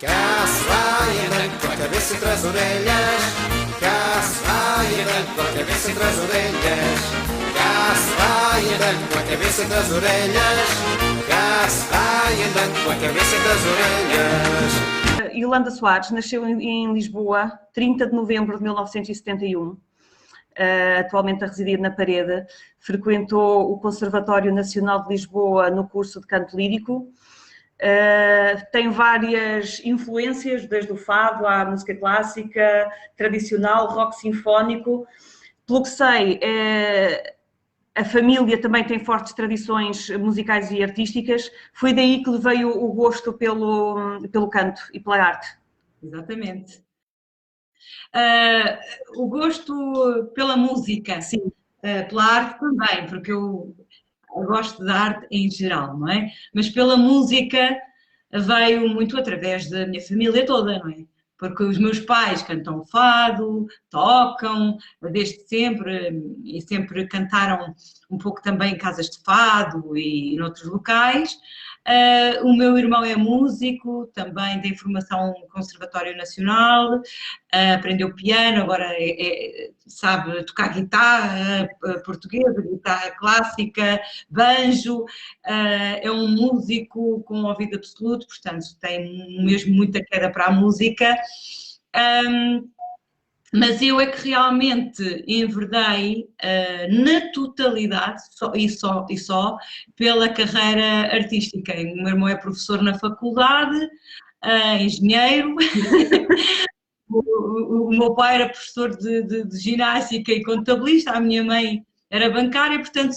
Cá se vai andando com a cabeça entre as orelhas. Cá se vai andando com a cabeça entre as orelhas. Cá se vai andando com a cabeça entre as orelhas. Cá se vai andando com a cabeça entre as orelhas. Yolanda Soares nasceu em Lisboa, 30 de novembro de 1971. Atualmente a residir na Parede. Frequentou o Conservatório Nacional de Lisboa no curso de canto lírico. Tem várias influências, desde o fado à música clássica, tradicional, rock sinfónico. Pelo que sei, a família também tem fortes tradições musicais e artísticas. Foi daí que lhe veio o gosto pelo canto e pela arte. Exatamente. O gosto pela música, sim, pela arte também, porque eu gosto da arte em geral, não é? Mas pela música veio muito através da minha família toda, não é? Porque os meus pais cantam fado, tocam, desde sempre, e sempre cantaram um pouco também em casas de fado e noutros locais. O meu irmão é músico, também tem formação no Conservatório Nacional, aprendeu piano, agora sabe tocar guitarra portuguesa, guitarra clássica, banjo, é um músico com ouvido absoluto, portanto tem mesmo muita queda para a música. Mas eu é que realmente enverdei na totalidade, só pela carreira artística. O meu irmão é professor na faculdade, engenheiro, o meu pai era professor de ginástica e contabilista, a minha mãe era bancária, portanto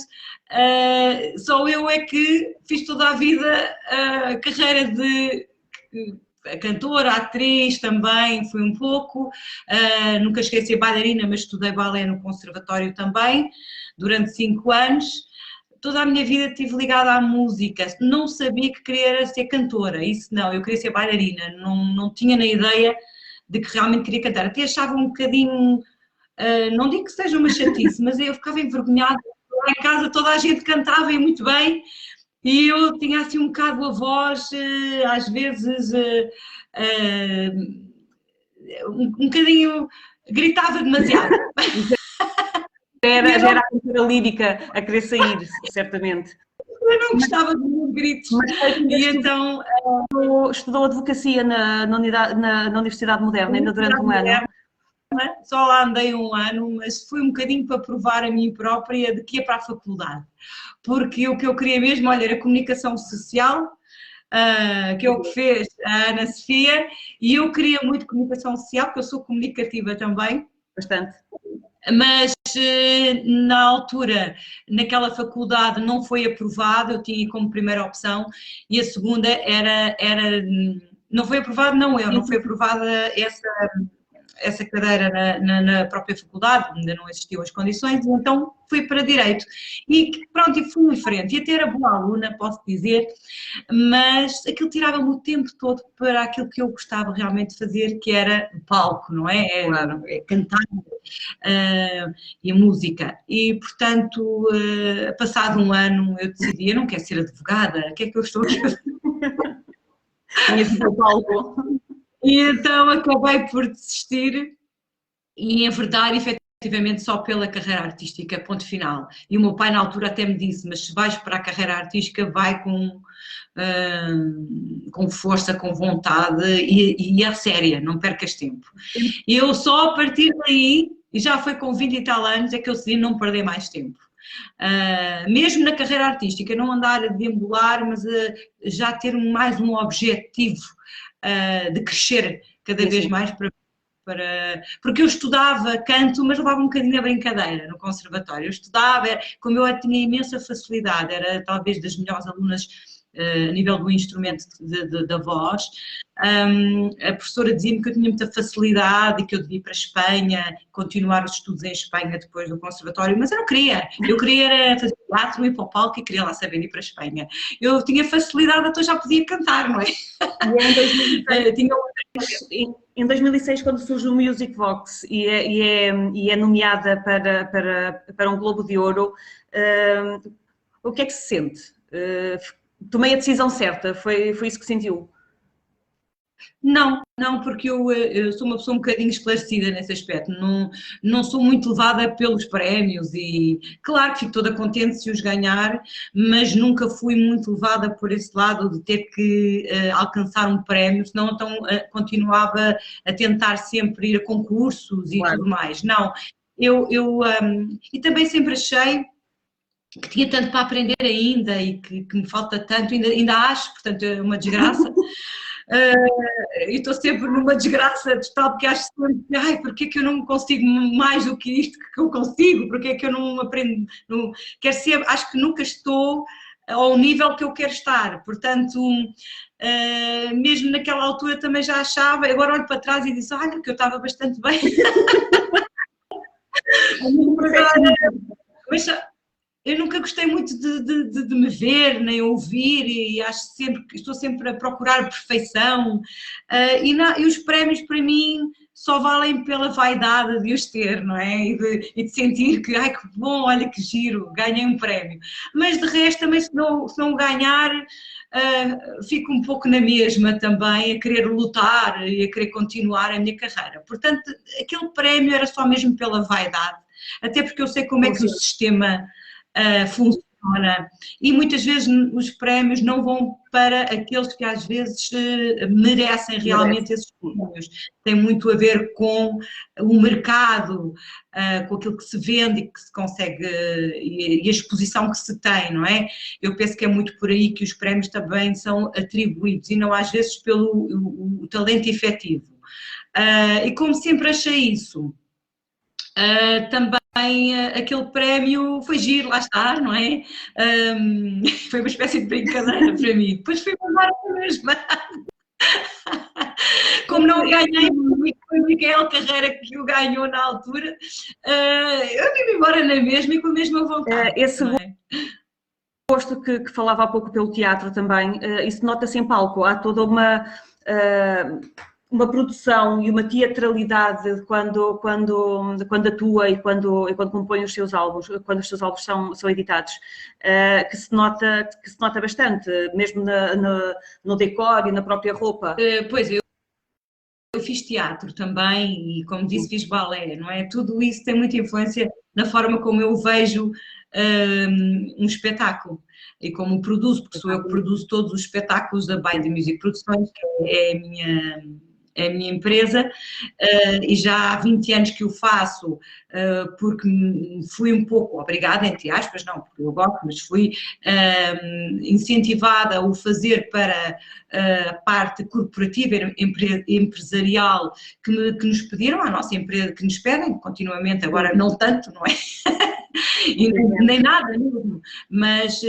só eu é que fiz toda a vida a carreira de cantora, atriz também, fui um pouco, nunca cheguei a ser bailarina, mas estudei balé no conservatório também, durante 5 anos. Toda a minha vida estive ligada à música, não sabia que queria ser cantora, isso não, eu queria ser bailarina, não tinha na ideia de que realmente queria cantar, até achava um bocadinho, não digo que seja uma chatice, mas eu ficava envergonhada, lá em casa toda a gente cantava e muito bem, e eu tinha assim um bocado a voz, às vezes, um bocadinho, gritava demasiado. Já era a cantora lírica a querer sair, certamente. Eu não gostava de meus gritos. E então estudou advocacia na Universidade Moderna, ainda durante um ano. Só lá andei um ano, mas foi um bocadinho para provar a mim própria de que ia para a faculdade. Porque o que eu queria mesmo, olha, era comunicação social, que é o que fez a Ana Sofia, e eu queria muito comunicação social, porque eu sou comunicativa também. Bastante. Mas na altura, naquela faculdade não foi aprovado, eu tinha como primeira opção, e a segunda não foi aprovado, não foi aprovada essa cadeira na própria faculdade, ainda não existiam as condições, e então fui para Direito. E pronto, e fui em frente, e até era boa aluna, posso dizer, mas aquilo tirava-me o tempo todo para aquilo que eu gostava realmente de fazer, que era o palco, não é? É cantar e a música. E, portanto, passado um ano eu decidi, eu não quero ser advogada, o que é que eu estou aqui a fazer? Tinha sido o palco. E então acabei por desistir e enverdar efetivamente só pela carreira artística, ponto final. E o meu pai na altura até me disse, mas se vais para a carreira artística vai com força, com vontade e é séria, não percas tempo. E eu só a partir daí, e já foi com 20 e tal anos, é que eu decidi não perder mais tempo. Mesmo na carreira artística, não andar a deambular, mas já ter mais um objetivo de crescer cada vez mais porque eu estudava canto, mas levava um bocadinho a brincadeira no conservatório. Eu estudava, como eu tinha imensa facilidade, era talvez das melhores alunas a nível do instrumento da voz, a professora dizia-me que eu tinha muita facilidade e que eu devia ir para a Espanha, continuar os estudos em Espanha depois do conservatório, mas eu não queria, eu queria era fazer teatro, ir para o palco e queria lá saber ir para a Espanha. Eu tinha facilidade, então já podia cantar, não é? Em 2006, quando surge o Music Vox e é nomeada para um Globo de Ouro, o que é que se sente? Tomei a decisão certa, foi isso que sentiu? Não, porque eu sou uma pessoa um bocadinho esclarecida nesse aspecto, não sou muito levada pelos prémios e claro que fico toda contente se os ganhar, mas nunca fui muito levada por esse lado de ter que alcançar um prémio, senão então continuava a tentar sempre ir a concursos e Claro. tudo mais. Não, e também sempre achei que tinha tanto para aprender ainda e que me falta tanto, ainda acho, portanto é uma desgraça. E estou sempre numa desgraça total, porque acho sempre, ai, porque é que eu não consigo mais do que isto que eu consigo, porque é que eu não aprendo, quero ser, acho que nunca estou ao nível que eu quero estar, portanto, mesmo naquela altura também já achava, agora olho para trás e disse, olha, que eu estava bastante bem. Mas eu nunca gostei muito de me ver, nem ouvir, e acho sempre que estou sempre a procurar perfeição. E os prémios para mim só valem pela vaidade de os ter, não é? E de sentir que, ai que bom, olha que giro, ganhei um prémio. Mas de resto também se não ganhar, fico um pouco na mesma também, a querer lutar e a querer continuar a minha carreira. Portanto, aquele prémio era só mesmo pela vaidade, até porque eu sei como é que o sistema funciona e muitas vezes os prémios não vão para aqueles que às vezes merecem realmente esses prémios. Tem muito a ver com o mercado, com aquilo que se vende e que se consegue e a exposição que se tem, não é? Eu penso que é muito por aí que os prémios também são atribuídos e não às vezes pelo o talento efetivo. E como sempre achei isso, também aquele prémio foi giro, lá está, não é? Foi uma espécie de brincadeira para mim. Depois fui mandar a mesma. Como não ganhei, foi o Micael Carreira que o ganhou na altura, eu vim embora na mesma e com a mesma vontade. Esse gosto que falava há pouco pelo teatro também, isso nota-se em palco. Há toda uma produção e uma teatralidade quando atua e quando compõe os seus álbuns, quando os seus álbuns são editados, que se nota bastante, mesmo no decor e na própria roupa. Pois, eu fiz teatro também e, como disse, fiz balé, não é? Tudo isso tem muita influência na forma como eu vejo um espetáculo e como produzo, porque sou eu que produzo todos os espetáculos da By The Music Produções, que é a minha empresa, e já há 20 anos que o faço, porque fui um pouco obrigada, entre aspas, não, porque eu gosto, mas fui incentivada a o fazer para a parte corporativa, empresarial, que nos pediram, à nossa empresa, que nos pedem continuamente, agora não tanto, não é? E nem nada mesmo, mas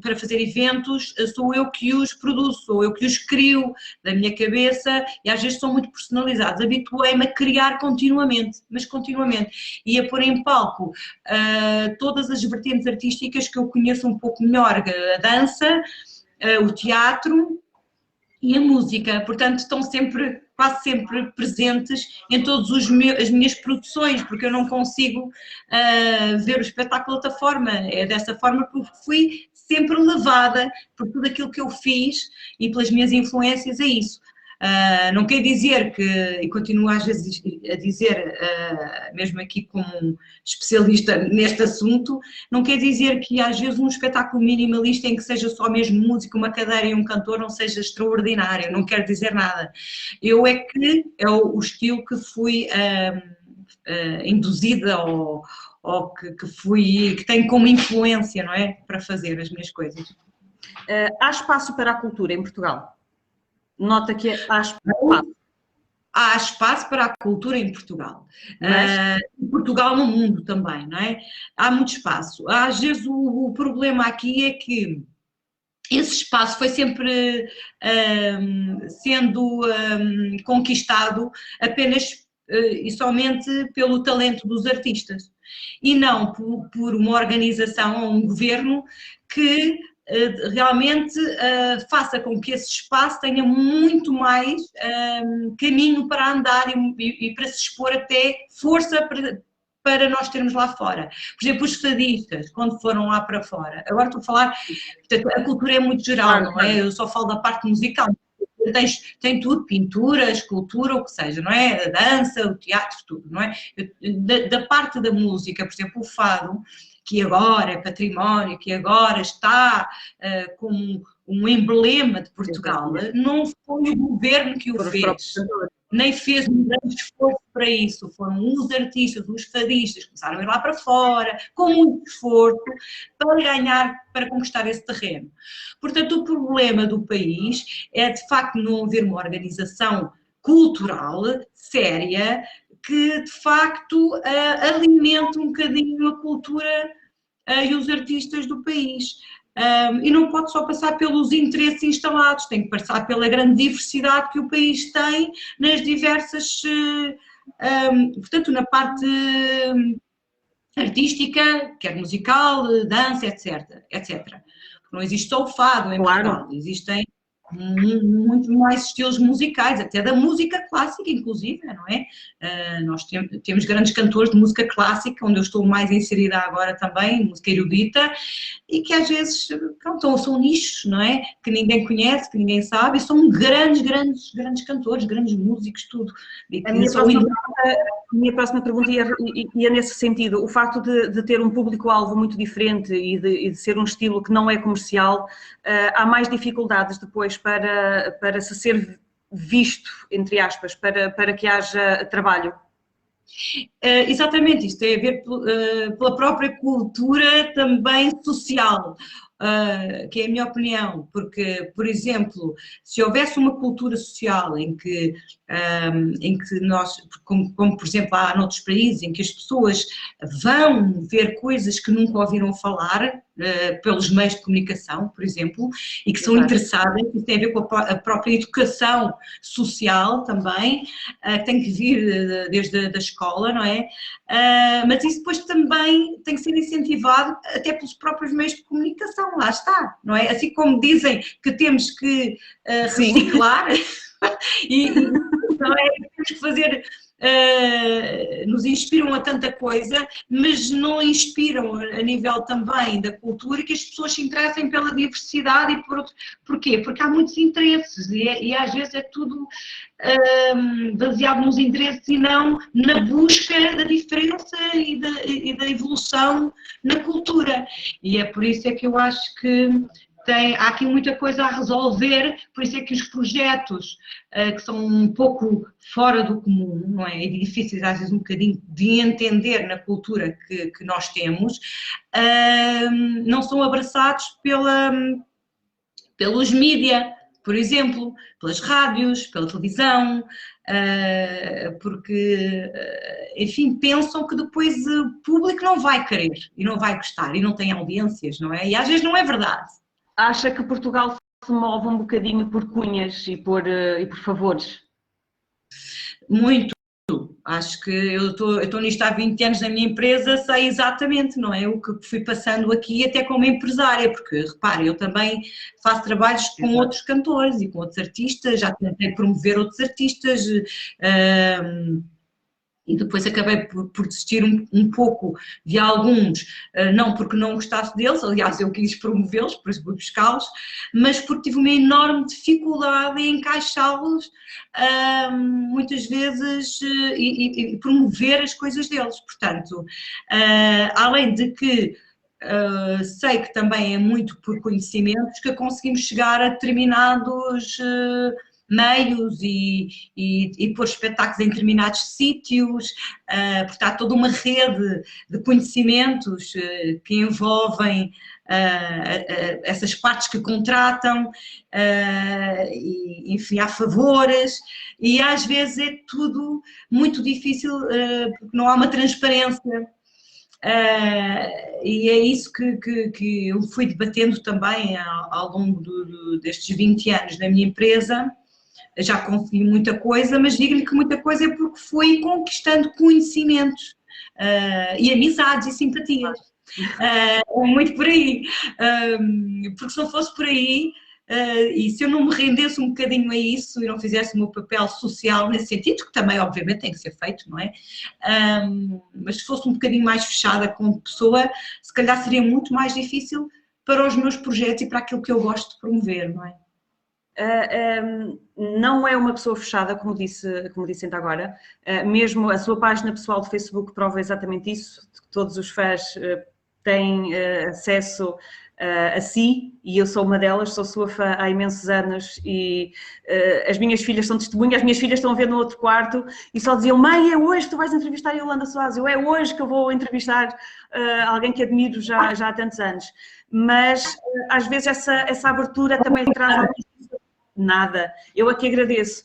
para fazer eventos sou eu que os produzo, sou eu que os crio da minha cabeça e às vezes são muito personalizados. Habituei-me a criar continuamente, mas continuamente, e a pôr em palco todas as vertentes artísticas que eu conheço um pouco melhor, a dança, o teatro e a música, portanto estão quase sempre presentes em todas as minhas produções, porque eu não consigo ver o espetáculo de outra forma, é dessa forma que fui sempre levada por tudo aquilo que eu fiz e pelas minhas influências a isso. Não quer dizer que, e continuo às vezes a dizer, mesmo aqui como um especialista neste assunto, não quer dizer que às vezes um espetáculo minimalista em que seja só mesmo música, uma cadeira e um cantor não seja extraordinário, não quer dizer nada. Eu é que é o estilo que fui induzida ou que tenho como influência, não é? Para fazer as minhas coisas. Há espaço para a cultura em Portugal? Nota que há espaço. Há espaço para a cultura em Portugal. Em Portugal, no mundo também, não é? Há muito espaço. Às vezes o problema aqui é que esse espaço foi sempre sendo conquistado apenas e somente pelo talento dos artistas e não por uma organização ou um governo que realmente faça com que esse espaço tenha muito mais caminho para andar e para se expor, até força para nós termos lá fora. Por exemplo, os fadistas, quando foram lá para fora, agora estou a falar, portanto, a cultura é muito geral, não é? Eu só falo da parte musical. tem tudo, pintura, escultura, o que seja, não é? A dança, o teatro, tudo, não é? Da parte da música, por exemplo, o fado, que agora é património, que agora está como um emblema de Portugal, não foi o governo que o fez, nem fez um grande esforço para isso, foram os artistas, os fadistas, começaram a ir lá para fora, com muito esforço, para ganhar, para conquistar esse terreno. Portanto, o problema do país é, de facto, não haver uma organização cultural séria, que, de facto, alimenta um bocadinho a cultura e os artistas do país. E não pode só passar pelos interesses instalados, tem que passar pela grande diversidade que o país tem nas diversas, portanto, na parte artística, quer musical, dança, etc. Não existe só o fado em Portugal, existem muito mais estilos musicais, até da música clássica, inclusive, não é? Nós temos grandes cantores de música clássica, onde eu estou mais inserida agora também, música erudita, e que às vezes, pronto, são nichos, não é? Que ninguém conhece, que ninguém sabe, e são grandes cantores, grandes músicos, tudo. A minha próxima pergunta ia nesse sentido. O facto de ter um público-alvo muito diferente e de ser um estilo que não é comercial, há mais dificuldades depois para se ser visto, entre aspas, para que haja trabalho? Exatamente, isto tem a ver pela própria cultura também social, que é a minha opinião, porque, por exemplo, se houvesse uma cultura social em que nós, como por exemplo há noutros países, em que as pessoas vão ver coisas que nunca ouviram falar, pelos meios de comunicação, por exemplo, e que são interessadas, isso tem a ver com a própria educação social também, que tem que vir desde a escola, não é? Mas isso depois também tem que ser incentivado até pelos próprios meios de comunicação, lá está, não é? Assim como dizem que temos que reciclar e não é? Temos que fazer... nos inspiram a tanta coisa, mas não inspiram a nível também da cultura que as pessoas se interessem pela diversidade e por outro. Porquê? Porque há muitos interesses e às vezes é tudo baseado nos interesses e não na busca da diferença e da evolução na cultura. E é por isso é que eu acho que há aqui muita coisa a resolver, por isso é que os projetos que são um pouco fora do comum, não é? E difíceis às vezes um bocadinho de entender na cultura que nós temos, não são abraçados pelos mídia, por exemplo, pelas rádios, pela televisão, porque, enfim, pensam que depois o público não vai querer e não vai gostar e não tem audiências, não é? E às vezes não é verdade. Acha que Portugal se move um bocadinho por cunhas e por favores? Muito. Acho que eu estou nisto há 20 anos na minha empresa, sei exatamente, não é? O que fui passando aqui até como empresária, porque, repare, eu também faço trabalhos com outros cantores e com outros artistas, já tentei promover outros artistas, e depois acabei por desistir um pouco de alguns, não porque não gostasse deles, aliás eu quis promovê-los, por isso fui buscá-los, mas porque tive uma enorme dificuldade em encaixá-los muitas vezes e promover as coisas deles, portanto, além de que sei que também é muito por conhecimentos que conseguimos chegar a determinados meios e pôr espetáculos em determinados sítios, porque há toda uma rede de conhecimentos que envolvem essas partes que contratam, e, enfim, há favores, e às vezes é tudo muito difícil, porque não há uma transparência. E é isso que eu fui debatendo também ao longo destes 20 anos na minha empresa. Já consegui muita coisa, mas digo-lhe que muita coisa é porque fui conquistando conhecimentos e amizades e simpatias. Muito por aí. Porque se não fosse por aí, e se eu não me rendesse um bocadinho a isso e não fizesse o meu papel social nesse sentido, que também obviamente tem que ser feito, não é? Mas se fosse um bocadinho mais fechada como pessoa, se calhar seria muito mais difícil para os meus projetos e para aquilo que eu gosto de promover, não é? não é uma pessoa fechada, como disse ainda agora. Mesmo a sua página pessoal de Facebook prova exatamente isso, que todos os fãs têm acesso a si, e eu sou uma delas, sou sua fã há imensos anos, e as minhas filhas são testemunhas, as minhas filhas estão a ver no outro quarto e só diziam: mãe, é hoje que tu vais entrevistar a Yolanda Soares, é hoje que eu vou entrevistar alguém que admiro já há tantos anos. Mas às vezes essa abertura também traz nada, eu aqui agradeço.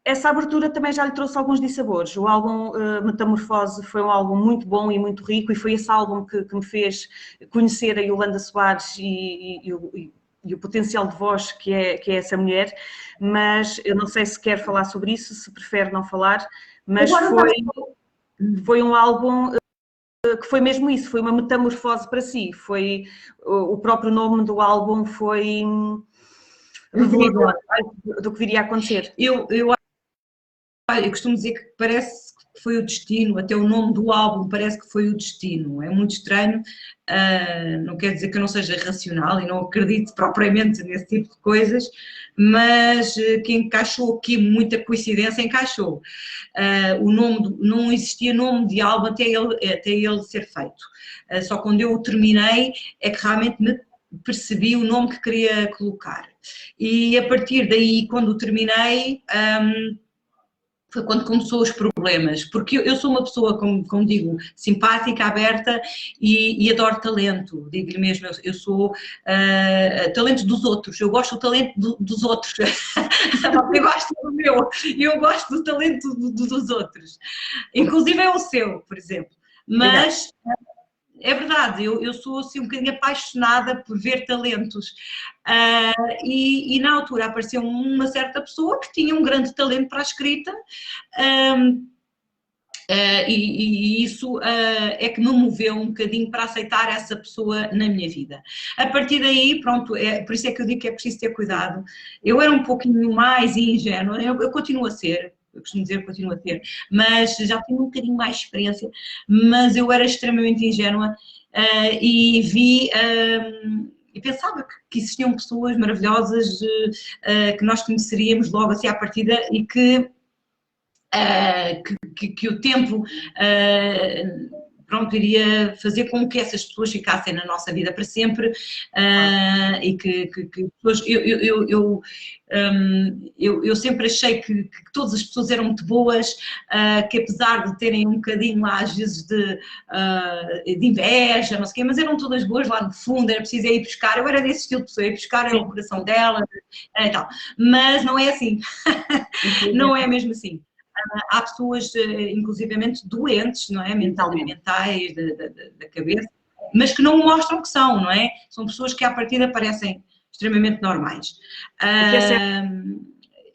Essa abertura também já lhe trouxe alguns dissabores. O álbum Metamorfose foi um álbum muito bom e muito rico, e foi esse álbum que me fez conhecer a Yolanda Soares e o potencial de voz que é essa mulher. Mas eu não sei se quer falar sobre isso, se prefere não falar, mas foi um álbum que foi mesmo isso, foi uma metamorfose para si. Foi o próprio nome do álbum foi revelador do que viria a acontecer. Eu costumo dizer que parece que foi o destino, até o nome do álbum parece que foi o destino. É muito estranho, não quer dizer que eu não seja racional e não acredito propriamente nesse tipo de coisas, mas que encaixou aqui, muita coincidência encaixou. O nome, não existia nome de álbum até ele ser feito. Só quando eu o terminei é que realmente me percebi o nome que queria colocar. E a partir daí, quando o terminei, foi quando começou os problemas, porque eu sou uma pessoa, como digo, simpática, aberta e adoro talento, digo-lhe mesmo, eu sou talento dos outros, eu gosto do talento dos outros, eu gosto do meu, eu gosto do talento dos outros, inclusive é o seu, por exemplo, mas... É verdade, eu sou assim um bocadinho apaixonada por ver talentos e na altura apareceu uma certa pessoa que tinha um grande talento para a escrita e isso é que me moveu um bocadinho para aceitar essa pessoa na minha vida. A partir daí, pronto, por isso é que eu digo que é preciso ter cuidado. Eu era um pouquinho mais ingênua, eu continuo a ser. Eu costumo dizer que continuo a ter, mas já tenho um bocadinho mais de experiência, mas eu era extremamente ingênua e vi e pensava que existiam pessoas maravilhosas que nós conheceríamos logo assim à partida e que o tempo pronto, iria fazer com que essas pessoas ficassem na nossa vida para sempre e que pessoas, eu sempre achei que todas as pessoas eram muito boas, que apesar de terem um bocadinho lá às vezes de inveja, não sei o quê, mas eram todas boas lá no fundo, era preciso ir buscar, eu era desse estilo de pessoa, ir buscar o coração dela e tal, mas não é assim, não é mesmo assim. Há pessoas, inclusivamente, doentes, não é? Mentais, da cabeça, mas que não mostram que são, não é? São pessoas que à partida parecem extremamente normais.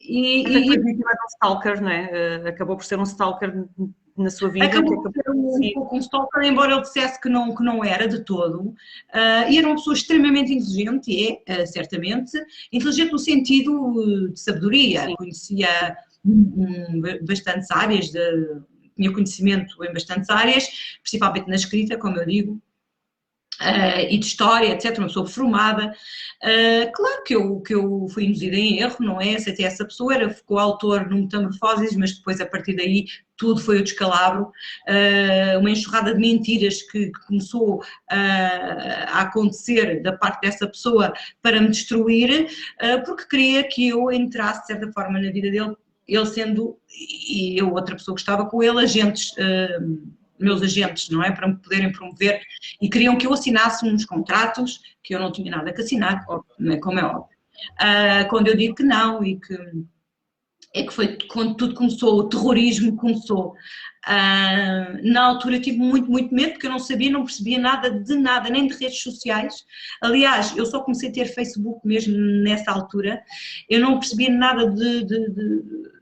E foi vítima de um stalker, não é? Acabou por ser um stalker na sua vida. Acabou por ser um pouco um stalker, embora ele dissesse que não era de todo. E era uma pessoa extremamente inteligente, e certamente. Inteligente no sentido de sabedoria. Sim. Conhecia bastantes áreas, tinha conhecimento em bastantes áreas, principalmente na escrita, como eu digo, e de história, etc., uma pessoa formada. Claro que eu fui induzida em erro, não é? Aceitei essa pessoa, ficou autor no Metamorfoses, mas depois a partir daí tudo foi o descalabro, uma enxurrada de mentiras que começou a acontecer da parte dessa pessoa para me destruir, porque queria que eu entrasse de certa forma na vida dele, ele sendo, e eu outra pessoa que estava com ele, meus agentes, não é? Para me poderem promover, e queriam que eu assinasse uns contratos que eu não tinha nada que assinar, como é óbvio. Quando eu digo que não, e que é que foi quando tudo começou, o terrorismo começou. Na altura tive muito medo, porque eu não sabia, não percebia nada de nada, nem de redes sociais. Aliás, eu só comecei a ter Facebook mesmo nessa altura, eu não percebia nada de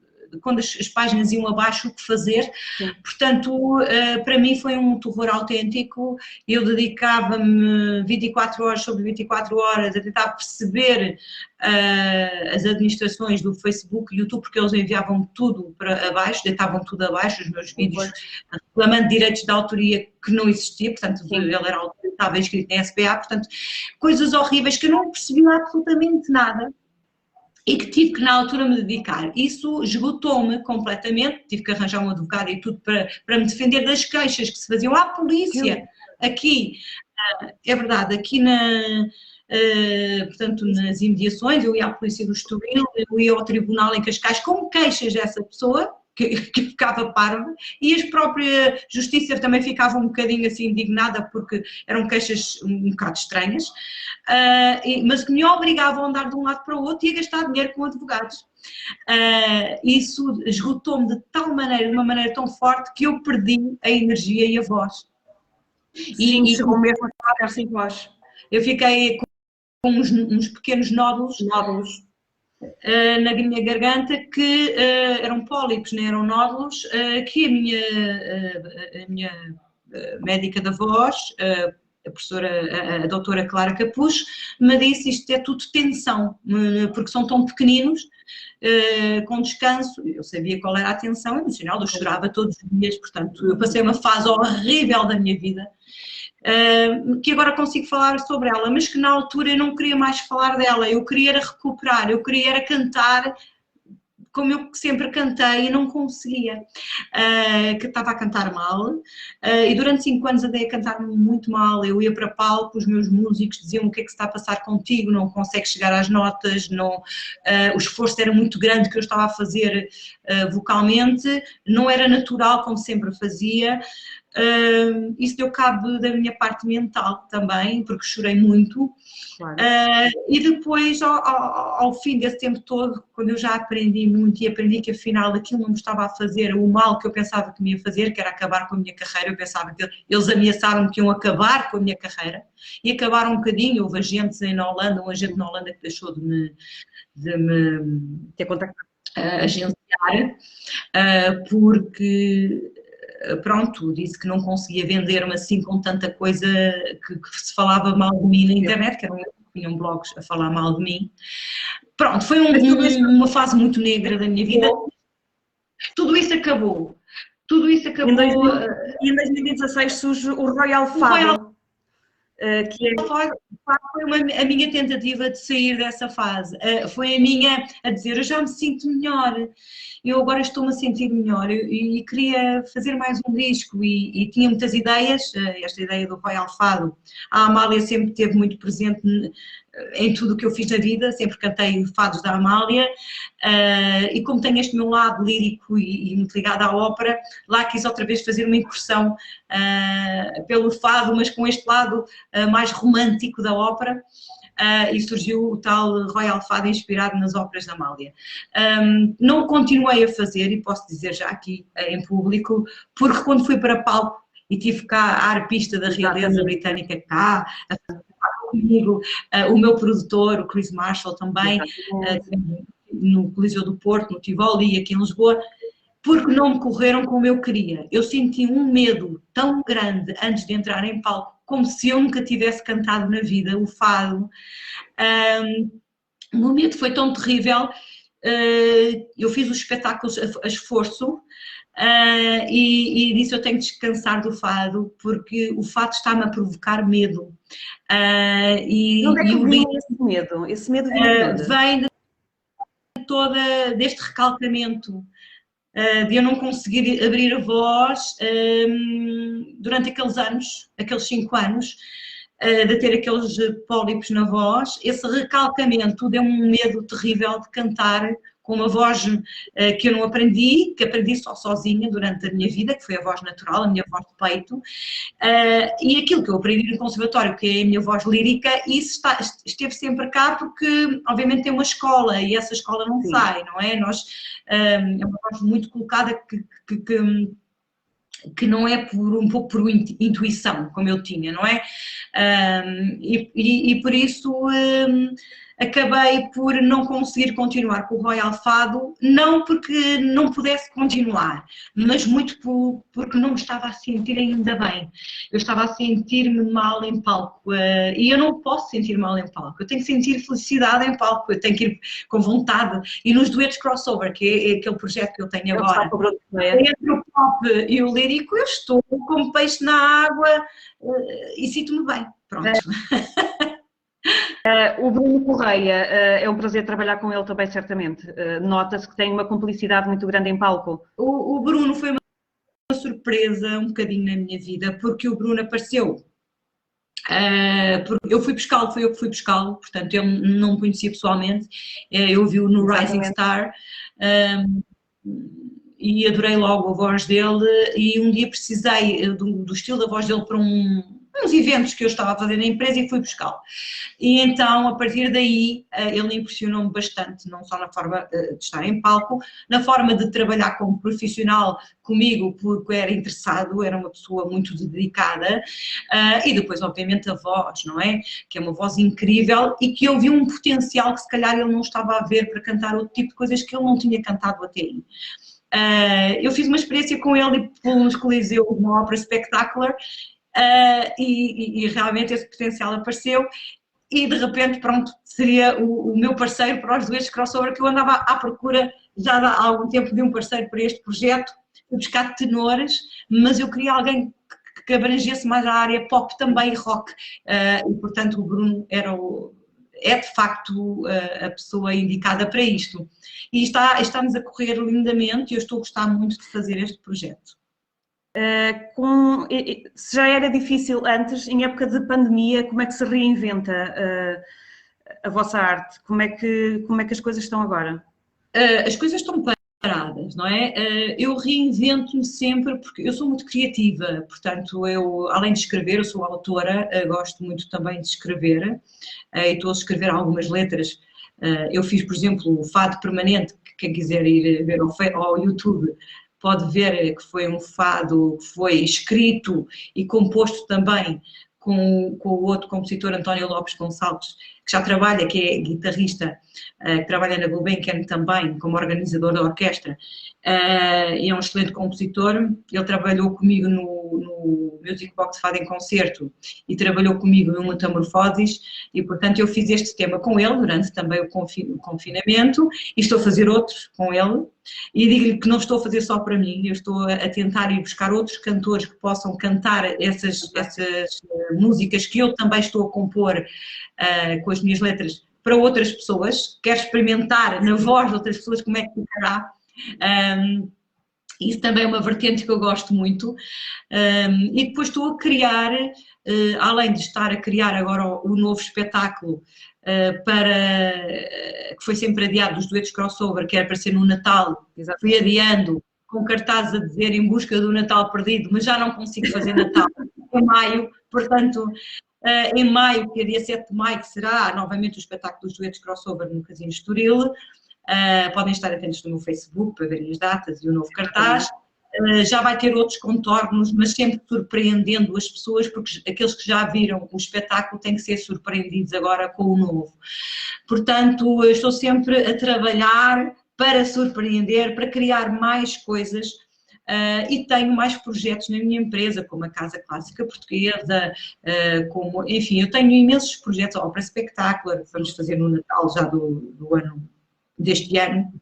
quando as páginas iam abaixo, o que fazer. Sim. Portanto, para mim foi um terror autêntico. Eu dedicava-me 24 horas sobre 24 horas a tentar perceber as administrações do Facebook e YouTube, porque eles enviavam tudo para abaixo, deitavam tudo abaixo, os meus vídeos, reclamando direitos de autoria que não existia, portanto, sim, ele era autor, estava escrito em SPA, portanto, coisas horríveis que eu não percebia absolutamente nada. e que tive que na altura me dedicar. Isso esgotou-me completamente, tive que arranjar um advogado e tudo para me defender das queixas que se faziam à polícia. Aqui, é verdade, aqui portanto, nas imediações, eu ia à polícia do Estoril, eu ia ao tribunal em Cascais com queixas dessa pessoa, que ficava parva, e a própria justiça também ficava um bocadinho assim indignada porque eram queixas um bocado estranhas, mas que me obrigavam a andar de um lado para o outro e a gastar dinheiro com advogados. Isso esgotou-me de tal maneira, de uma maneira tão forte, que eu perdi a energia e a voz. Sim, chegou mesmo a ficar sem voz. Eu fiquei com uns pequenos nódulos na minha garganta que eram pólipos, não eram nódulos, que a minha médica da voz, a doutora Clara Capucho, me disse: isto é tudo tensão, porque são tão pequeninos, com descanso. Eu sabia qual era a tensão emocional, eu chorava todos os dias, portanto eu passei uma fase horrível da minha vida, que agora consigo falar sobre ela, mas que na altura eu não queria mais falar dela, eu queria era recuperar, eu queria era cantar como eu sempre cantei e não conseguia, que estava a cantar mal, e durante 5 anos andei a cantar muito mal. Eu ia para palco, os meus músicos diziam: o que é que se está a passar contigo, não consegues chegar às notas, não, o esforço era muito grande que eu estava a fazer vocalmente, não era natural como sempre fazia. Isso deu cabo da minha parte mental também, porque chorei muito. Claro. E depois, ao fim desse tempo todo, quando eu já aprendi muito e aprendi que afinal aquilo não me estava a fazer o mal que eu pensava que me ia fazer, que era acabar com a minha carreira, eu pensava que eles ameaçaram que iam acabar com a minha carreira, e acabaram um bocadinho. Houve agentes na Holanda, um agente na Holanda que deixou de me ter contactado, agenciar, porque... pronto, disse que não conseguia vender-me assim com tanta coisa, que se falava mal de mim na internet, que tinham blogs a falar mal de mim. Pronto, foi uma fase muito negra da minha vida. Tudo isso acabou. Tudo isso acabou. E em 2016 surge o Royal Fado. Foi a minha tentativa de sair dessa fase, foi a minha a dizer: eu já me sinto melhor, eu agora estou-me a sentir melhor, e queria fazer mais um disco, e tinha muitas ideias, esta ideia do Royal Fado. A Amália sempre esteve muito presente em tudo o que eu fiz na vida, sempre cantei fados da Amália, e como tenho este meu lado lírico e muito ligado à ópera, lá quis outra vez fazer uma incursão pelo fado, mas com este lado mais romântico da ópera, e surgiu o tal Royal Fado inspirado nas óperas da Amália. Não continuei a fazer, e posso dizer já aqui em público, porque quando fui para palco e tive cá a arpista da realeza britânica cá, comigo, o meu produtor, o Chris Marshall, também, no Coliseu do Porto, no Tivoli e aqui em Lisboa, porque não me correram como eu queria. Eu senti um medo tão grande antes de entrar em palco, como se eu nunca tivesse cantado na vida o fado. O meu medo foi tão terrível, eu fiz os espetáculos a esforço, e disse: eu tenho que descansar do fado, porque o fado está-me a provocar medo. Onde é que vem esse medo? Esse medo vem deste recalcamento, de eu não conseguir abrir a voz durante aqueles anos, aqueles 5 anos, de ter aqueles pólipos na voz. Esse recalcamento deu-me um medo terrível de cantar com uma voz que eu não aprendi, que aprendi só sozinha durante a minha vida, que foi a voz natural, a minha voz de peito, e aquilo que eu aprendi no conservatório, que é a minha voz lírica, isso esteve sempre cá, porque obviamente tem uma escola, e essa escola não sai, não é? É uma voz muito colocada que não é um pouco por intuição, como eu tinha, não é? E por isso acabei por não conseguir continuar com o Royal Fado, não porque não pudesse continuar, mas muito porque não me estava a sentir ainda bem. Eu estava a sentir-me mal em palco, e eu não posso sentir mal em palco, eu tenho que sentir felicidade em palco, eu tenho que ir com vontade. E nos duetos crossover, que é aquele projeto que eu tenho agora, entre o pop e o lírico, eu estou como peixe na água, e sinto-me bem, pronto. O Bruno Correia, é um prazer trabalhar com ele também, certamente. Nota-se que tem uma cumplicidade muito grande em palco. O Bruno foi uma surpresa um bocadinho na minha vida, porque o Bruno apareceu. Eu fui pescá-lo, foi eu que fui pescá-lo, portanto eu não me conhecia pessoalmente, eu vi-o no Rising Star e adorei logo a voz dele, e um dia precisei do estilo da voz dele para uns eventos que eu estava a fazer na empresa e fui buscá-lo. E então, a partir daí, ele impressionou-me bastante, não só na forma de estar em palco, na forma de trabalhar como profissional comigo, porque era interessado, era uma pessoa muito dedicada, e depois, obviamente, a voz, não é? Que é uma voz incrível e que eu vi um potencial que se calhar ele não estava a ver para cantar outro tipo de coisas que ele não tinha cantado até aí. Eu fiz uma experiência com ele pelos Coliseus na Ópera Spectacular, e realmente esse potencial apareceu e de repente, pronto, seria o meu parceiro para os duetos crossover, que eu andava à procura já há algum tempo de um parceiro para este projeto, fui buscar tenores, mas eu queria alguém que abrangesse mais a área pop também e rock, e portanto o Bruno é de facto a pessoa indicada para isto. E está-nos a correr lindamente e eu estou a gostar muito de fazer este projeto. Se já era difícil antes, em época de pandemia, como é que se reinventa a vossa arte? Como é que as coisas estão agora? As coisas estão paradas, não é? Eu reinvento-me sempre porque eu sou muito criativa, portanto eu, além de escrever, eu sou autora, gosto muito também de escrever, e estou a escrever algumas letras. Eu fiz, por exemplo, o Fado Permanente, que quem quiser ir ver ao YouTube, pode ver que foi um fado que foi escrito e composto também com o outro compositor António Lopes Gonçalves, que já trabalha, que é guitarrista, que trabalha na Gulbenkian também, como organizador da orquestra, e é um excelente compositor. Ele trabalhou comigo no Music Box Fado em Concerto e trabalhou comigo no Metamorfoses, e portanto eu fiz este tema com ele durante também o confinamento, e estou a fazer outros com ele, e digo-lhe que não estou a fazer só para mim, eu estou a tentar ir buscar outros cantores que possam cantar essas músicas que eu também estou a compor com as minhas letras para outras pessoas, quero experimentar na voz de outras pessoas como é que ficará. Isso também é uma vertente que eu gosto muito, e depois estou a criar, além de estar a criar agora o novo espetáculo, que foi sempre adiado, dos duetos crossover, que era para ser no Natal, fui adiando, com cartazes a dizer em busca do Natal perdido, mas já não consigo fazer Natal em maio, portanto, em maio, que é dia 7 de maio, que será novamente o espetáculo dos duetos crossover no Casino Estoril. Podem estar atentos no meu Facebook para verem as datas e o novo cartaz. Já vai ter outros contornos, mas sempre surpreendendo as pessoas, porque aqueles que já viram o espetáculo têm que ser surpreendidos agora com o novo. Portanto, eu estou sempre a trabalhar para surpreender, para criar mais coisas, e tenho mais projetos na minha empresa, como a Casa Clássica Portuguesa, enfim, eu tenho imensos projetos, a Ópera Spectacular, que vamos fazer no Natal já do ano, deste ano.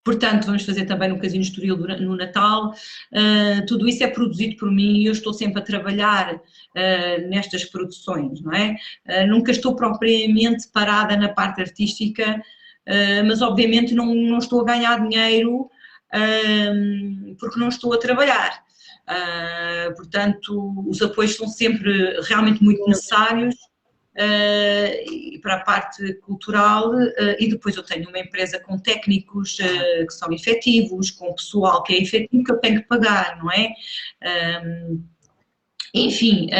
Portanto, vamos fazer também no Casino Estoril no Natal. Tudo isso é produzido por mim e eu estou sempre a trabalhar nestas produções, não é? Nunca estou propriamente parada na parte artística, mas obviamente não estou a ganhar dinheiro porque não estou a trabalhar. Portanto, os apoios são sempre realmente muito necessários. Para a parte cultural, e depois eu tenho uma empresa com técnicos que são efetivos, com pessoal que é efetivo, que eu tenho que pagar, não é? Enfim,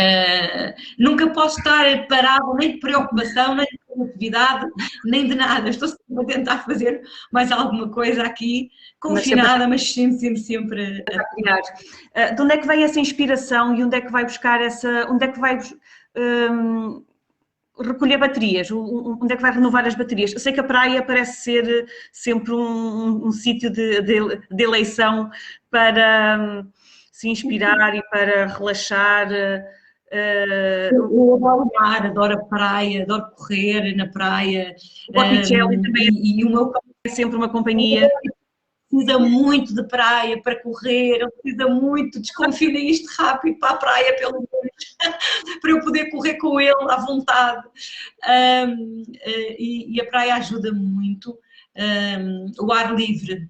nunca posso estar parado nem de preocupação, nem de produtividade, nem de nada. Estou sempre a tentar fazer mais alguma coisa aqui, confinada, mas sempre a criar. De onde é que vem essa inspiração e onde é que vai buscar onde é que vai recolher baterias, onde é que vai renovar as baterias? Eu sei que a praia parece ser sempre um sítio de eleição para se inspirar e para relaxar. Eu adoro o mar, adoro a praia, adoro correr na praia. O Botticelli também e o meu pai é sempre uma companhia. Precisa muito de praia para correr, ele precisa muito, desconfina isto rápido para a praia, pelo menos. para eu poder correr com ele à vontade. E a praia ajuda muito, o ar livre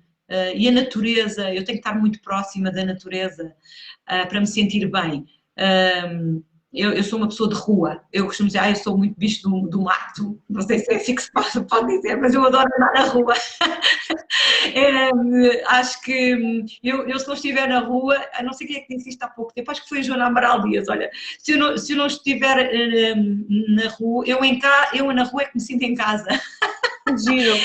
e a natureza, eu tenho que estar muito próxima da natureza para me sentir bem. Eu sou uma pessoa de rua, eu costumo dizer, eu sou muito bicho do mato, não sei se é assim que se pode dizer, mas eu adoro andar na rua. Acho que eu se não estiver na rua, a não sei quem é que disse isto há pouco tempo, acho que foi a Joana Amaral Dias, olha, se eu não estiver na rua, eu na rua é que me sinto em casa. Giro.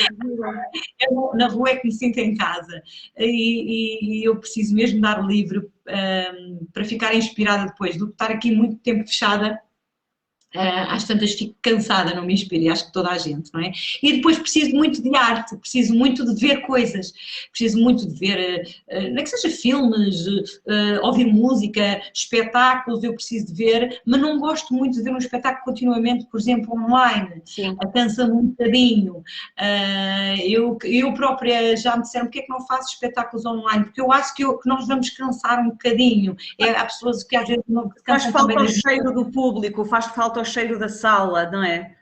Eu na rua é que me sinto em casa e eu preciso mesmo dar livre para ficar inspirada depois, do que estar aqui muito tempo fechada. Às tantas fico cansada, não me inspiro, e acho que toda a gente, não é? E depois preciso muito de arte, preciso muito de ver coisas, preciso muito de ver, não é que seja filmes, ouvir música, espetáculos, eu preciso de ver, mas não gosto muito de ver um espetáculo continuamente, por exemplo, online. Sim. Cansa-me um bocadinho. Eu própria já me disseram porque é que não faço espetáculos online, porque eu acho que nós vamos cansar um bocadinho. Há pessoas que às vezes não Faz cansam falta também o cheiro do público, faz falta o cheiro da sala, não é?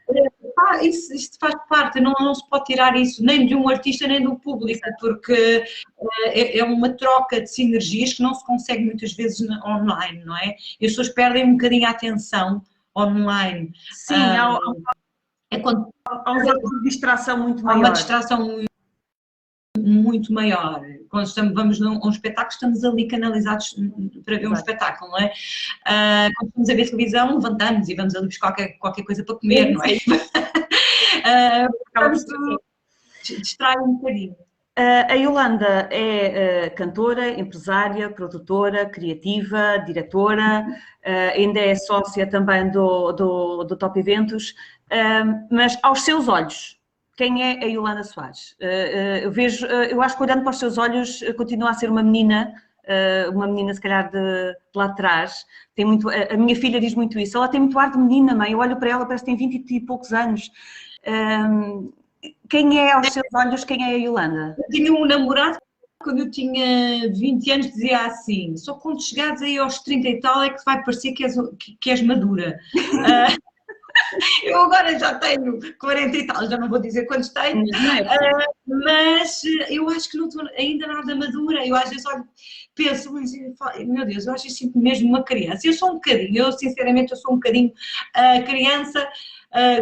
Isso faz parte, não se pode tirar isso nem de um artista nem do público, porque é uma troca de sinergias que não se consegue muitas vezes online, não é? E as pessoas perdem um bocadinho a atenção online. Sim, há quando um fator de distração muito há uma maior. distração muito maior. Quando vamos a um espetáculo, estamos ali canalizados para ver um espetáculo, não é? Quando estamos a ver televisão, levantamos e vamos ali buscar qualquer coisa para comer, não é? Distrai um bocadinho. A Yolanda é cantora, empresária, produtora, criativa, diretora, ainda é sócia também do Top Eventos, mas aos seus olhos, quem é a Yolanda Soares? Eu acho que olhando para os seus olhos continua a ser uma menina se calhar de lá atrás. Tem muito, a minha filha diz muito isso, ela tem muito ar de menina, mãe, eu olho para ela, parece que tem 20 e poucos anos. Quem é aos seus olhos, quem é a Yolanda? Eu tinha um namorado quando eu tinha 20 anos, dizia assim, só quando chegares aí aos 30 e tal é que vai parecer que és madura. Eu agora já tenho 40 e tal, já não vou dizer quantos tenho, mas eu acho que não estou ainda nada madura. Eu às vezes penso, meu Deus, eu acho que sinto mesmo uma criança. Eu sou um bocadinho, sinceramente sou um bocadinho criança,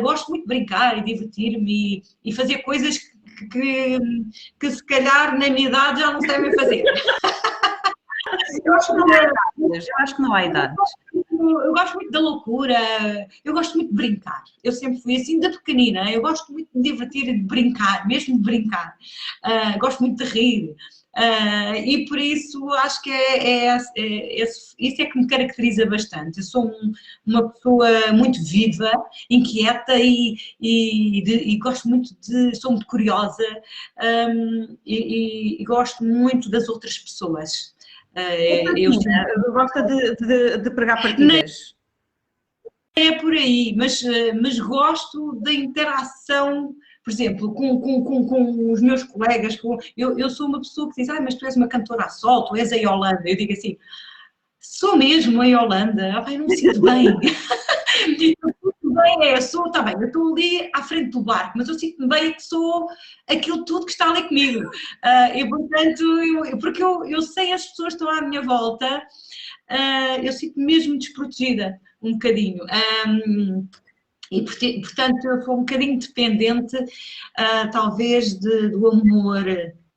gosto muito de brincar e divertir-me e fazer coisas que se calhar na minha idade já não se devem fazer. Eu acho que não há idades. Eu acho que não há idades. Eu gosto muito da loucura, eu gosto muito de brincar. Eu sempre fui assim, da pequenina. Eu gosto muito de me divertir e de brincar, mesmo de brincar. Gosto muito de rir. E por isso acho que isso é que me caracteriza bastante. Eu sou uma pessoa muito viva, inquieta e gosto muito sou muito curiosa e gosto muito das outras pessoas. Eu gosto de pregar partidas. É por aí, mas gosto da interação, por exemplo, com os meus colegas. Eu sou uma pessoa que diz, mas tu és uma cantora a sol, tu és a Yolanda. Eu digo assim, sou mesmo a Yolanda, eu não me sinto bem. Eu estou ali à frente do barco, mas eu sinto-me bem que sou aquilo tudo que está ali comigo. E portanto, porque eu sei as pessoas que estão à minha volta, eu sinto-me mesmo desprotegida, um bocadinho. E portanto, eu sou um bocadinho dependente, talvez, do amor.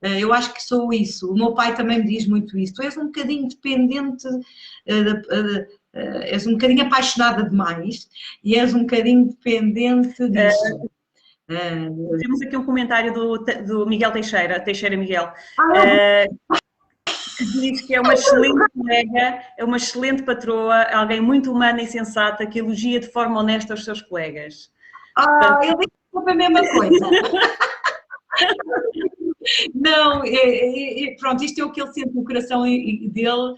Eu acho que sou isso. O meu pai também me diz muito isso. Tu és um bocadinho dependente, és um bocadinho apaixonada demais e és um bocadinho dependente disso. Temos aqui um comentário do Miguel Teixeira Miguel, que diz que é uma excelente colega, é uma excelente patroa, alguém muito humana e sensata que elogia de forma honesta os seus colegas. Eu digo a mesma coisa. Não, pronto, isto é o que ele sente no coração dele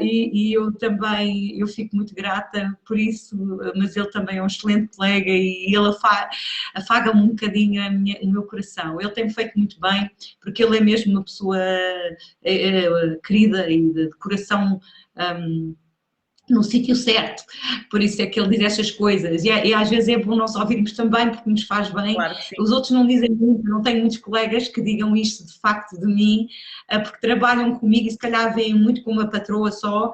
e eu também, eu fico muito grata por isso, mas ele também é um excelente colega e ele afaga-me um bocadinho o meu coração. Ele tem-me feito muito bem, porque ele é mesmo uma pessoa querida e de coração no sítio certo, por isso é que ele diz estas coisas, e às vezes é bom nós ouvirmos também, porque nos faz bem. Claro que sim. Os outros não dizem muito, não tenho muitos colegas que digam isto de facto de mim, porque trabalham comigo e se calhar veem muito com uma patroa só,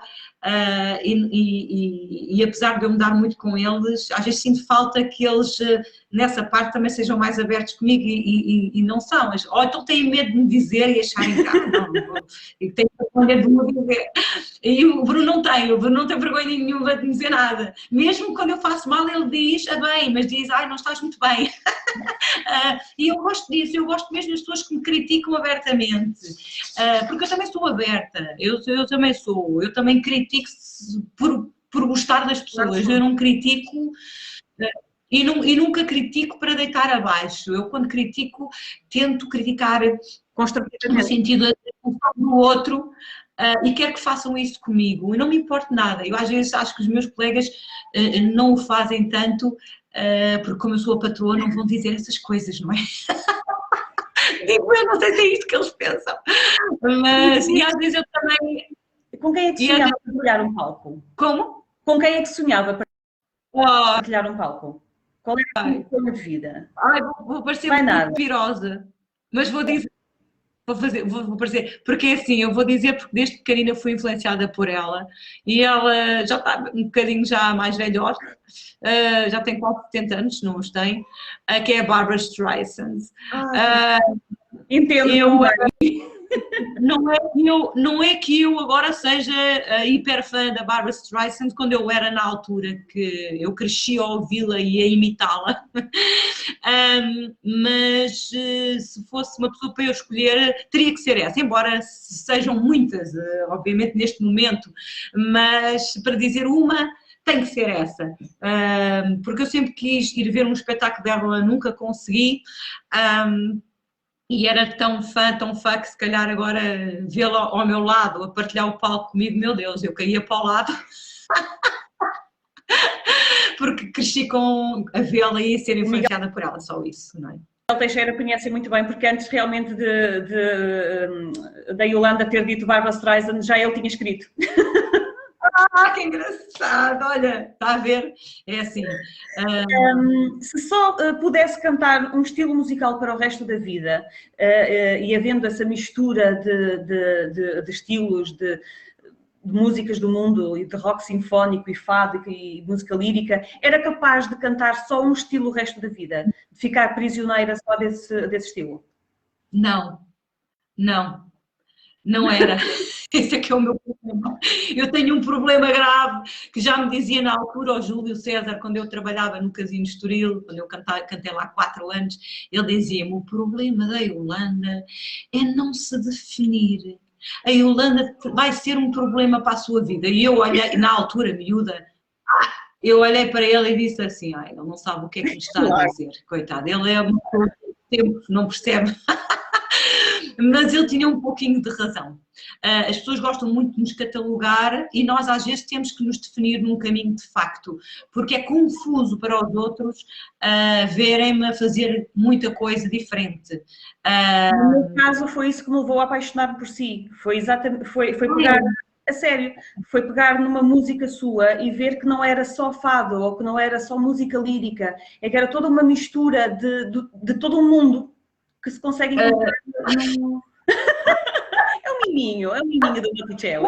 e apesar de eu me dar muito com eles, às vezes sinto falta que eles nessa parte também sejam mais abertos comigo e não são, ou então têm medo de me dizer e acharem que não, e têm medo de me dizer. E o Bruno não tem vergonha nenhuma de me dizer nada. Mesmo quando eu faço mal, ele diz, bem, mas diz, ai, não estás muito bem. E eu gosto disso, eu gosto mesmo das pessoas que me criticam abertamente. Porque eu também sou aberta, eu também critico por gostar das pessoas, eu não critico. E nunca critico para deitar abaixo. Eu, quando critico, tento criticar no sentido da evolução do outro, e quero que façam isso comigo. E não me importa nada. Eu, às vezes, acho que os meus colegas não o fazem tanto, porque, como eu sou a patroa, não vão dizer essas coisas, não é? Digo, eu não sei se é isto que eles pensam. Mas, e às vezes eu também. Com quem é que sonhava para partilhar um palco? Como? Com quem é que sonhava para partilhar um palco? Qual é a sua forma de vida? Ai, vou parecer muito pirosa, mas vou dizer, vou parecer, porque é assim, eu vou dizer porque desde pequenina fui influenciada por ela e ela já está um bocadinho já mais velhota, já tem quase 70 anos, não os tem, que é a Barbra Streisand. Entendo. Não é que eu agora seja hiper fã da Barbra Streisand quando eu era na altura que eu cresci a ouvi-la e a imitá-la, mas se fosse uma pessoa para eu escolher teria que ser essa, embora sejam muitas, obviamente neste momento, mas para dizer uma tem que ser essa, porque eu sempre quis ir ver um espetáculo dela, nunca consegui. E era tão fã que se calhar agora vê-la ao meu lado, a partilhar o palco comigo, meu Deus, eu caía para o lado. Porque cresci com a vê-la e a ser influenciada por ela, só isso, não é? Miguel Teixeira conhece muito bem, porque antes realmente da Yolanda ter dito Barbra Streisand, já ele tinha escrito. Que engraçado, olha, está a ver? É assim. Se só pudesse cantar um estilo musical para o resto da vida, e havendo essa mistura de estilos, de músicas do mundo, e de rock sinfónico, e fado, e música lírica, era capaz de cantar só um estilo o resto da vida? De ficar prisioneira só desse estilo? Não era. Esse é que é o meu problema. Eu tenho um problema grave que já me dizia na altura o Júlio César, quando eu trabalhava no Casino Estoril, quando eu cantei lá 4 anos, ele dizia-me: o problema da Yolanda é não se definir. A Yolanda vai ser um problema para a sua vida. E eu olhei, na altura, miúda, eu olhei para ele e disse assim: ele não sabe o que é que me está a dizer, coitado, ele é uma pessoa do tempo, não percebe. Mas ele tinha um pouquinho de razão. As pessoas gostam muito de nos catalogar e nós às vezes temos que nos definir num caminho de facto, porque é confuso para os outros verem-me a fazer muita coisa diferente. No meu caso foi isso que me levou a apaixonar por si, foi exatamente, foi pegar, a sério, foi pegar numa música sua e ver que não era só fado ou que não era só música lírica, é que era toda uma mistura de todo um mundo que se consegue encontrar É um miminho do Botticelli.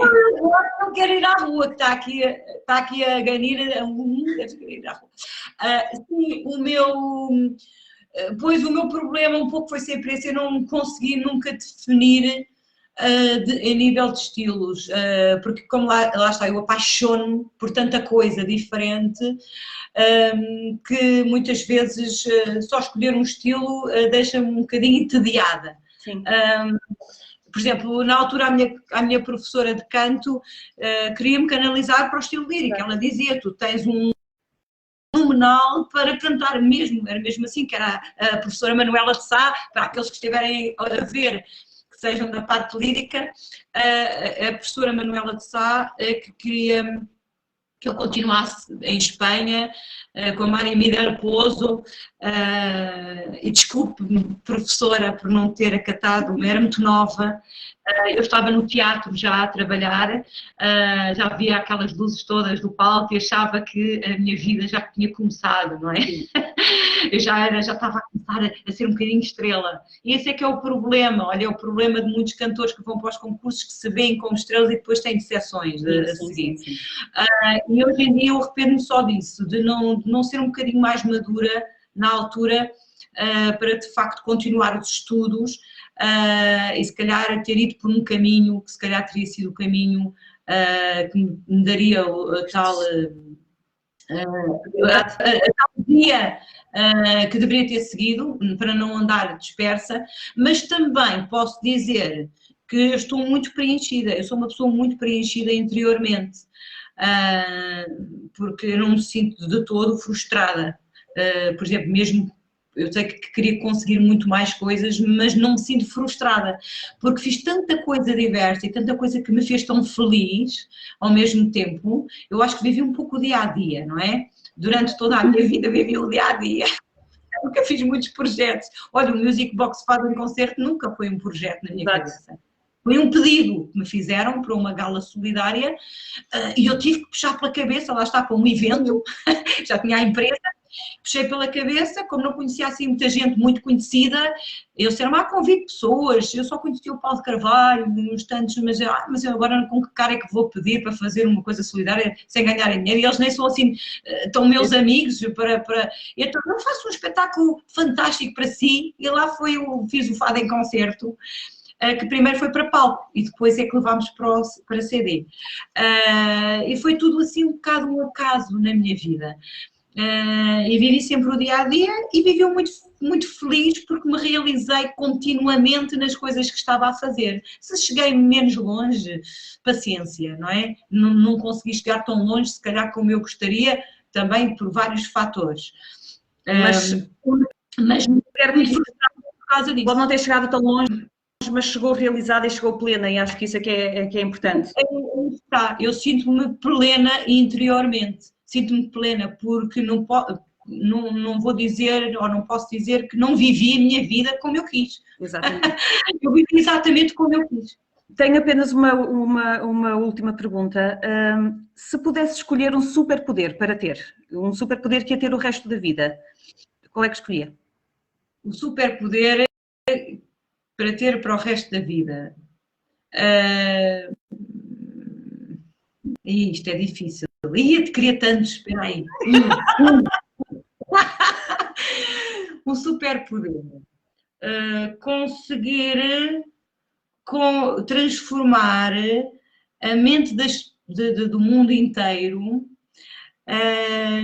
Não quero ir à rua, que está aqui a ganir, deve querer ir à rua. Sim, pois o meu problema um pouco foi sempre esse, eu não consegui nunca definir em nível de estilos, porque como lá está, eu apaixono-me por tanta coisa diferente, que muitas vezes só escolher um estilo deixa-me um bocadinho entediada. Sim. Por exemplo, na altura a minha professora de canto queria-me canalizar para o estilo lírico. Ela dizia: tu tens um fenomenal para cantar mesmo, era mesmo assim, que era a professora Manuela de Sá, para aqueles que estiverem a ver, que sejam da parte lírica, a professora Manuela de Sá que queria que eu continuasse em Espanha, com a Maria Miguel Pozo, e desculpe-me, professora, por não ter acatado, era muito nova, eu estava no teatro já a trabalhar, já via aquelas luzes todas do palco e achava que a minha vida já tinha começado, não é? Eu já estava a começar a ser um bocadinho estrela. E esse é que é o problema, olha, é o problema de muitos cantores que vão para os concursos, que se veem como estrelas e depois têm decepções a seguir. E hoje em dia eu arrependo-me só disso, de não ser um bocadinho mais madura na altura, para de facto continuar os estudos, e se calhar ter ido por um caminho que se calhar teria sido o caminho que me daria a tal dia que deveria ter seguido, para não andar dispersa, mas também posso dizer que eu estou muito preenchida, eu sou uma pessoa muito preenchida interiormente, porque eu não me sinto de todo frustrada. Por exemplo, mesmo eu sei que queria conseguir muito mais coisas, mas não me sinto frustrada, porque fiz tanta coisa diversa e tanta coisa que me fez tão feliz ao mesmo tempo. Eu acho que vivi um pouco o dia-a-dia, não é? Durante toda a minha vida vivi o dia-a-dia. Nunca fiz muitos projetos. Olha, o Music Box Fado em Concerto nunca foi um projeto na minha cabeça. Foi um pedido que me fizeram para uma gala solidária, e eu tive que puxar pela cabeça, lá está, para um evento, já tinha a empresa, puxei pela cabeça, como não conhecia assim muita gente muito conhecida, eu disseram, convido pessoas, eu só conhecia o Paulo de Carvalho, uns tantos, mas eu agora com que cara é que vou pedir para fazer uma coisa solidária sem ganhar dinheiro, e eles nem são assim, tão meus amigos, então eu faço um espetáculo fantástico para si, e lá fiz o Fado em Concerto, que primeiro foi para palco e depois é que levámos para CD. E foi tudo assim um bocado um acaso na minha vida. E vivi sempre o dia-a-dia e vivi muito, muito feliz porque me realizei continuamente nas coisas que estava a fazer. Se cheguei menos longe, paciência, não é? Não consegui chegar tão longe, se calhar como eu gostaria, também por vários fatores. Mas me quero muito frustrada por causa disso. Pode não ter chegado tão longe, mas chegou realizada e chegou plena, e acho que isso é que é importante. Eu sinto-me plena interiormente, sinto-me plena porque não vou dizer, ou não posso dizer que não vivi a minha vida como eu quis. Exatamente. Eu vivi exatamente como eu quis. Tenho apenas uma última pergunta. Se pudesse escolher um superpoder para ter, um superpoder que ia ter o resto da vida, qual é que escolhia? O superpoder para ter para o resto da vida. Isto é difícil. Ia-te querer tantos, espera aí. O superpoder. Conseguir transformar a mente do mundo inteiro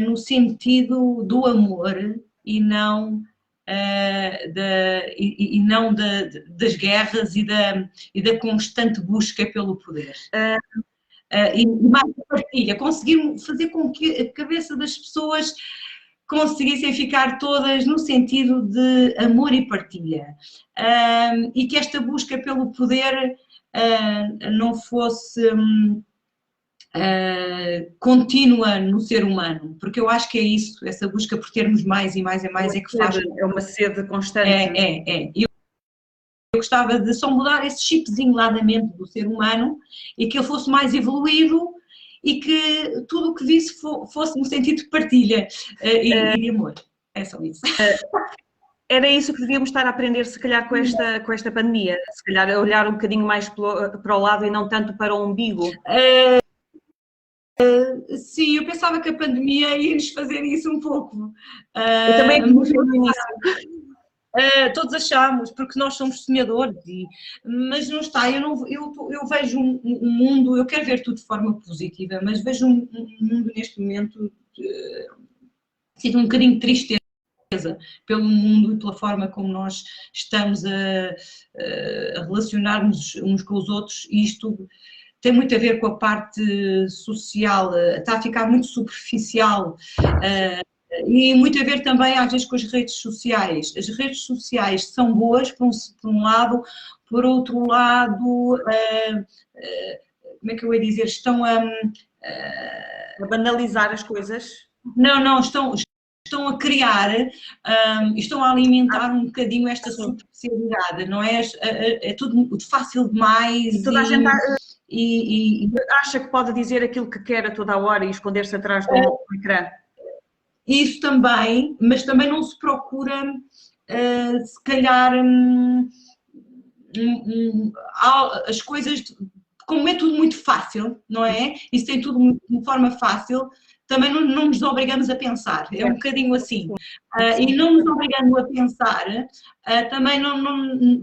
no sentido do amor e não das guerras e da constante busca pelo poder. E mais partilha, conseguir fazer com que a cabeça das pessoas conseguissem ficar todas no sentido de amor e partilha, e que esta busca pelo poder não fosse contínua no ser humano, porque eu acho que é isso, essa busca por termos mais e mais e mais é que faz... É uma sede constante. Eu gostava de só mudar esse chipzinho lá da mente do ser humano e que ele fosse mais evoluído e que tudo o que visse fosse no sentido de partilha e de amor. É só isso. Era isso que devíamos estar a aprender, se calhar, com esta pandemia. Se calhar olhar um bocadinho mais para o lado e não tanto para o umbigo. Sim, eu pensava que a pandemia ia-nos fazer isso um pouco. Eu também acredito no início. Todos achamos, porque nós somos sonhadores, mas não está, eu vejo um mundo, eu quero ver tudo de forma positiva, mas vejo um mundo neste momento, sinto um bocadinho de tristeza pelo mundo e pela forma como nós estamos a relacionar-nos uns com os outros, e isto tem muito a ver com a parte social, está a ficar muito superficial, e muito a ver também às vezes com as redes sociais. As redes sociais são boas por um lado, por outro lado, como é que eu ia dizer, estão A banalizar as coisas. Não, estão a criar, estão a alimentar um bocadinho esta superficialidade, não é? É tudo fácil demais E toda a gente acha que pode dizer aquilo que quer a toda a hora e esconder-se atrás do ecrã. Isso também, mas também não se procura, se calhar, as coisas, como é tudo muito fácil, não é? Isso tem tudo de forma fácil, também não nos obrigamos a pensar, é um bocadinho assim. E não nos obrigando a pensar, também não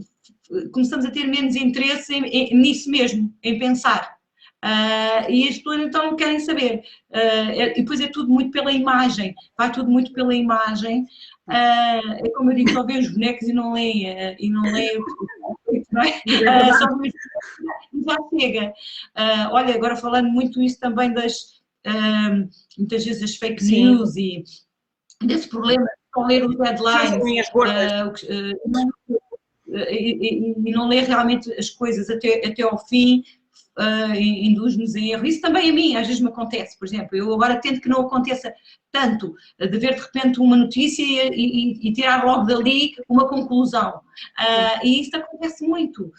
começamos a ter menos interesse nisso mesmo, em pensar. E as pessoas então querem saber, e depois é tudo muito pela imagem, vai tudo muito pela imagem, é como eu digo, só vê os bonecos e não lê não é? Já chega. Olha, agora falando muito isso também muitas vezes as fake news e desse problema de não ler os headlines e não ler realmente as coisas até ao fim, induz-nos em erro. Isso também a mim, às vezes me acontece, por exemplo, eu agora tento que não aconteça tanto, de ver de repente uma notícia e tirar logo dali uma conclusão, e isso acontece muito.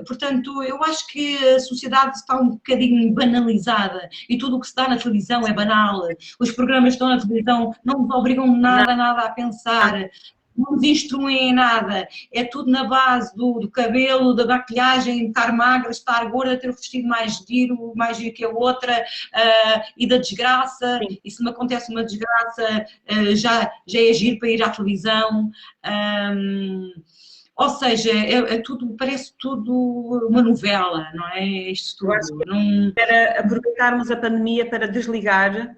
Portanto, eu acho que a sociedade está um bocadinho banalizada e tudo o que se dá na televisão é banal, os programas que estão na televisão não nos obrigam nada a pensar, não nos instruem em nada, é tudo na base do cabelo, da maquilhagem, estar magra, estar gorda, ter o vestido mais giro que a outra, e da desgraça. Sim. E se me acontece uma desgraça, já é giro para ir à televisão. Ou seja, tudo, parece tudo uma novela, não é? Isto tudo. Eu acho que para aproveitarmos a pandemia para desligar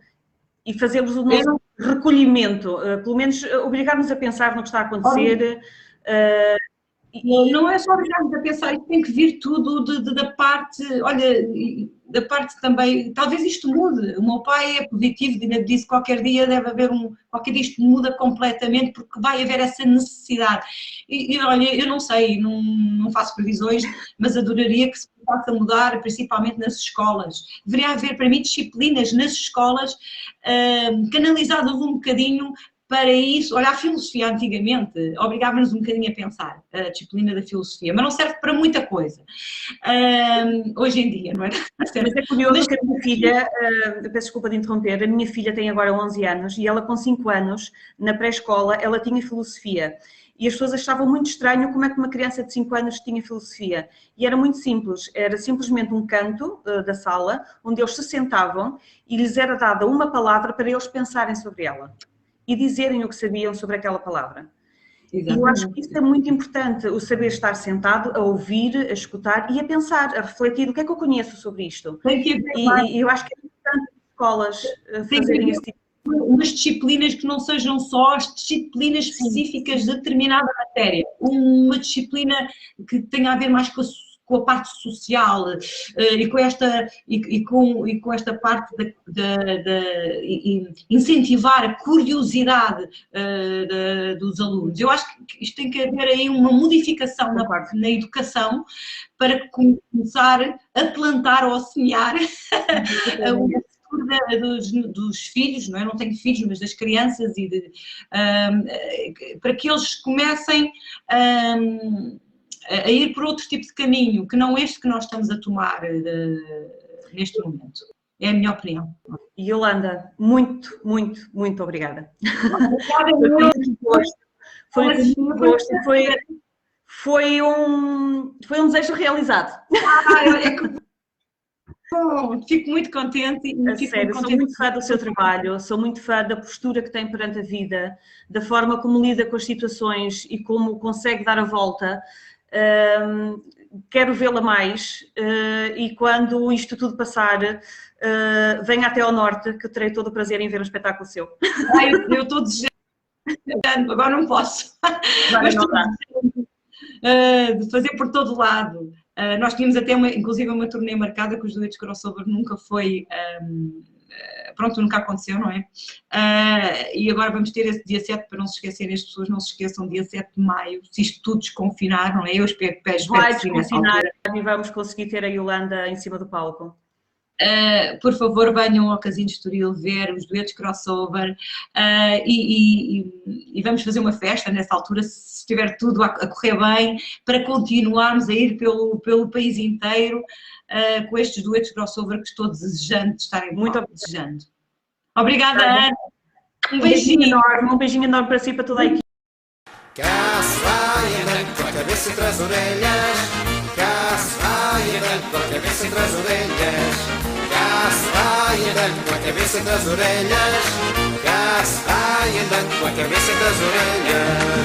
e fazermos o nosso recolhimento, pelo menos obrigarmos a pensar no que está a acontecer. Não é só obrigarmos a pensar, isto tem que vir tudo da parte, olha, da parte também, talvez isto mude, o meu pai é positivo, ainda disse qualquer dia deve haver qualquer dia isto muda completamente porque vai haver essa necessidade. E olha, eu não sei, não faço previsões, mas adoraria que se possa mudar, principalmente nas escolas. Deveria haver para mim disciplinas nas escolas, canalizadas um bocadinho para isso. Olha, a filosofia antigamente obrigava-nos um bocadinho a pensar, a disciplina da filosofia, mas não serve para muita coisa, hoje em dia, não é? Mas é curioso que a minha filha, peço desculpa de interromper, a minha filha tem agora 11 anos e ela com 5 anos, na pré-escola, ela tinha filosofia. E as pessoas achavam muito estranho como é que uma criança de 5 anos tinha filosofia. E era muito simples, era simplesmente um canto da sala, onde eles se sentavam e lhes era dada uma palavra para eles pensarem sobre ela e dizerem o que sabiam sobre aquela palavra. Exatamente. E eu acho que isso é muito importante, o saber estar sentado, a ouvir, a escutar e a pensar, a refletir o que é que eu conheço sobre isto. E eu acho que é importante as escolas fazerem esse tipo de coisa. Umas disciplinas que não sejam só as disciplinas específicas de determinada matéria, uma disciplina que tenha a ver mais com a parte social e com esta parte de incentivar a curiosidade dos alunos. Eu acho que isto tem que haver aí uma modificação na educação para começar a plantar ou a semear dos filhos, não é? Não tenho filhos, mas das crianças para que eles comecem a ir por outro tipo de caminho, que não este que nós estamos a tomar neste momento. É a minha opinião. Yolanda, muito, muito, muito obrigada. Foi um desejo realizado. Fico muito contente. Sou muito fã do seu trabalho, sou muito fã da postura que tem perante a vida, da forma como lida com as situações e como consegue dar a volta. Quero vê-la mais e quando isto tudo passar, venha até ao norte, que eu terei todo o prazer em ver um espetáculo seu. Eu estou desejando, agora não posso, mas estou de fazer por todo lado. Nós tínhamos até inclusive uma turnê marcada com os duetos crossover, nunca foi... nunca aconteceu, não é? E agora vamos ter esse dia 7, para não se esquecerem, as pessoas não se esqueçam, dia 7 de maio, se isto tudo desconfinar, não é? Eu espero vai desconfinar e vamos conseguir ter a Yolanda em cima do palco. por favor, venham ao Casino de Estoril ver os duetos crossover e vamos fazer uma festa nessa altura, se estiver tudo a correr bem, para continuarmos a ir pelo país inteiro com estes duetos crossover que estou desejando de estarem muito desejando. Obrigada, Ana. Um beijinho enorme para si e para toda a equipe. Cá se vai andando com a cabeça entre as orelhas. Cá se vai andando com a cabeça entre as orelhas. Cá se vai andando com a cabeça entre as orelhas. Cá se vai andando com a cabeça entre as orelhas.